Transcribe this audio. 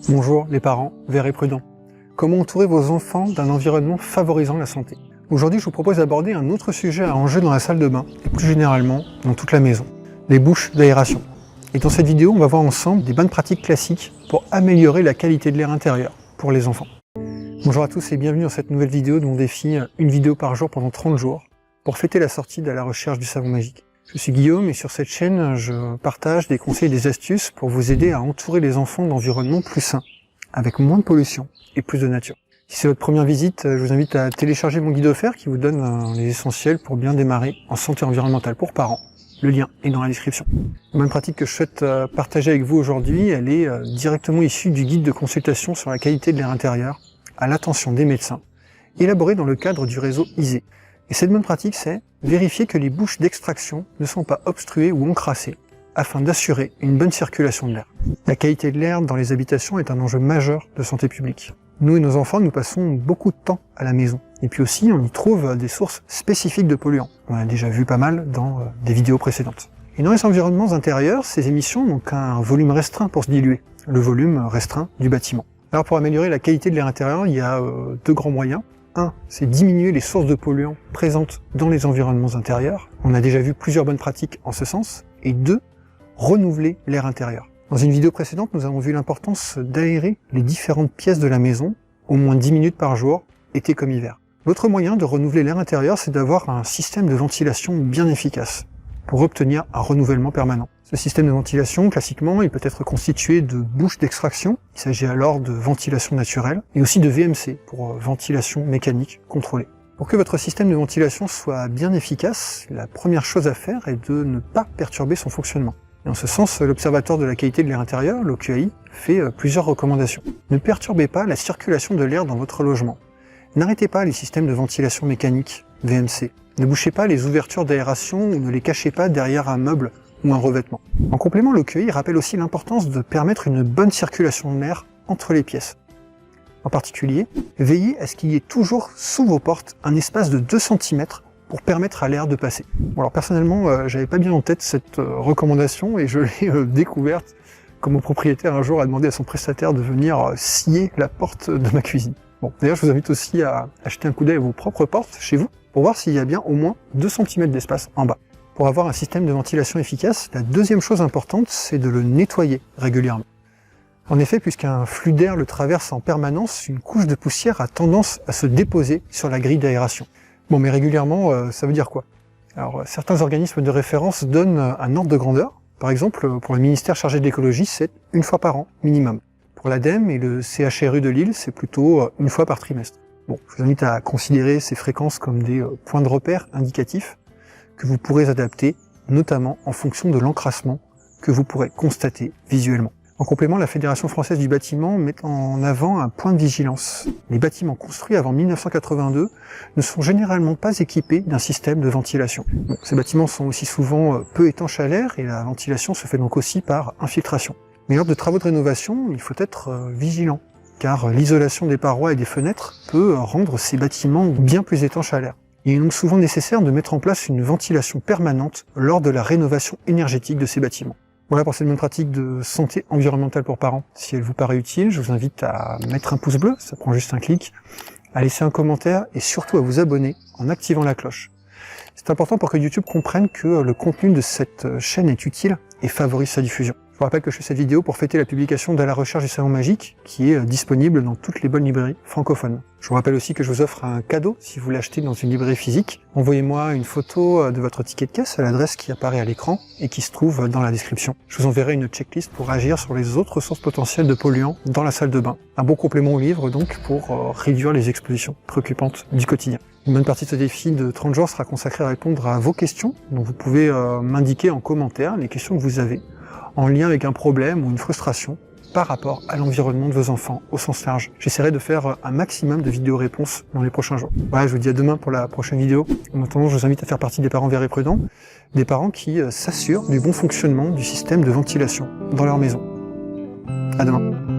Bonjour les parents, verts et prudents. Comment entourer vos enfants d'un environnement favorisant la santé? Aujourd'hui, je vous propose d'aborder un autre sujet à enjeu dans la salle de bain, et plus généralement dans toute la maison, les bouches d'aération. Et dans cette vidéo, on va voir ensemble des bonnes pratiques classiques pour améliorer la qualité de l'air intérieur pour les enfants. Bonjour à tous et bienvenue dans cette nouvelle vidéo de mon défi une vidéo par jour pendant 30 jours pour fêter la sortie de la recherche du savon magique. Je suis Guillaume et sur cette chaîne, je partage des conseils et des astuces pour vous aider à entourer les enfants d'environnements plus sains, avec moins de pollution et plus de nature. Si c'est votre première visite, je vous invite à télécharger mon guide offert qui vous donne les essentiels pour bien démarrer en santé environnementale pour parents. Le lien est dans la description. La bonne pratique que je souhaite partager avec vous aujourd'hui, elle est directement issue du guide de consultation sur la qualité de l'air intérieur à l'attention des médecins, élaboré dans le cadre du réseau ISE. Et cette bonne pratique, c'est vérifier que les bouches d'extraction ne sont pas obstruées ou encrassées, afin d'assurer une bonne circulation de l'air. La qualité de l'air dans les habitations est un enjeu majeur de santé publique. Nous et nos enfants, nous passons beaucoup de temps à la maison. Et puis aussi, on y trouve des sources spécifiques de polluants. On a déjà vu pas mal dans des vidéos précédentes. Et dans les environnements intérieurs, ces émissions n'ont qu'un volume restreint pour se diluer, le volume restreint du bâtiment. Alors pour améliorer la qualité de l'air intérieur, il y a deux grands moyens. Un, c'est diminuer les sources de polluants présentes dans les environnements intérieurs. On a déjà vu plusieurs bonnes pratiques en ce sens. Et deux, renouveler l'air intérieur. Dans une vidéo précédente, nous avons vu l'importance d'aérer les différentes pièces de la maison, au moins 10 minutes par jour, été comme hiver. L'autre moyen de renouveler l'air intérieur, c'est d'avoir un système de ventilation bien efficace, pour obtenir un renouvellement permanent. Ce système de ventilation, classiquement, il peut être constitué de bouches d'extraction, il s'agit alors de ventilation naturelle, et aussi de VMC, pour ventilation mécanique contrôlée. Pour que votre système de ventilation soit bien efficace, la première chose à faire est de ne pas perturber son fonctionnement. Et en ce sens, l'Observatoire de la qualité de l'air intérieur, l'OQAI, fait plusieurs recommandations. Ne perturbez pas la circulation de l'air dans votre logement. N'arrêtez pas les systèmes de ventilation mécanique, VMC. Ne bouchez pas les ouvertures d'aération ou ne les cachez pas derrière un meuble ou un revêtement. En complément, l'OQAI rappelle aussi l'importance de permettre une bonne circulation de l'air entre les pièces. En particulier, veillez à ce qu'il y ait toujours sous vos portes un espace de 2 cm pour permettre à l'air de passer. Bon, alors personnellement, j'avais pas bien en tête cette recommandation et je l'ai découverte quand mon propriétaire un jour a demandé à son prestataire de venir scier la porte de ma cuisine. Bon, d'ailleurs, je vous invite aussi à jeter un coup d'œil à vos propres portes chez vous pour voir s'il y a bien au moins 2 cm d'espace en bas. Pour avoir un système de ventilation efficace, la deuxième chose importante, c'est de le nettoyer régulièrement. En effet, puisqu'un flux d'air le traverse en permanence, une couche de poussière a tendance à se déposer sur la grille d'aération. Bon, mais régulièrement, ça veut dire quoi? Alors, certains organismes de référence donnent un ordre de grandeur. Par exemple, pour le ministère chargé de l'écologie, c'est 1 fois par an, minimum. Pour l'ADEME et le CHRU de Lille, c'est plutôt 1 fois par trimestre. Bon, je vous invite à considérer ces fréquences comme des points de repère indicatifs que vous pourrez adapter, notamment en fonction de l'encrassement que vous pourrez constater visuellement. En complément, la Fédération française du bâtiment met en avant un point de vigilance. Les bâtiments construits avant 1982 ne sont généralement pas équipés d'un système de ventilation. Bon, ces bâtiments sont aussi souvent peu étanches à l'air et la ventilation se fait donc aussi par infiltration. Mais lors de travaux de rénovation, il faut être vigilant, car l'isolation des parois et des fenêtres peut rendre ces bâtiments bien plus étanches à l'air. Il est donc souvent nécessaire de mettre en place une ventilation permanente lors de la rénovation énergétique de ces bâtiments. Voilà pour cette bonne pratique de santé environnementale pour parents. Si elle vous paraît utile, je vous invite à mettre un pouce bleu, ça prend juste un clic, à laisser un commentaire et surtout à vous abonner en activant la cloche. C'est important pour que YouTube comprenne que le contenu de cette chaîne est utile et favorise sa diffusion. Je vous rappelle que je fais cette vidéo pour fêter la publication de la recherche du savon magique, qui est disponible dans toutes les bonnes librairies francophones. Je vous rappelle aussi que je vous offre un cadeau si vous l'achetez dans une librairie physique. Envoyez-moi une photo de votre ticket de caisse à l'adresse qui apparaît à l'écran et qui se trouve dans la description. Je vous enverrai une checklist pour agir sur les autres sources potentielles de polluants dans la salle de bain. Un bon complément au livre donc pour réduire les expositions préoccupantes du quotidien. Une bonne partie de ce défi de 30 jours sera consacrée à répondre à vos questions, donc vous pouvez m'indiquer en commentaire les questions que vous avez en lien avec un problème ou une frustration par rapport à l'environnement de vos enfants au sens large. J'essaierai de faire un maximum de vidéos-réponses dans les prochains jours. Voilà, je vous dis à demain pour la prochaine vidéo. En attendant, je vous invite à faire partie des parents verts et prudents, des parents qui s'assurent du bon fonctionnement du système de ventilation dans leur maison. À demain.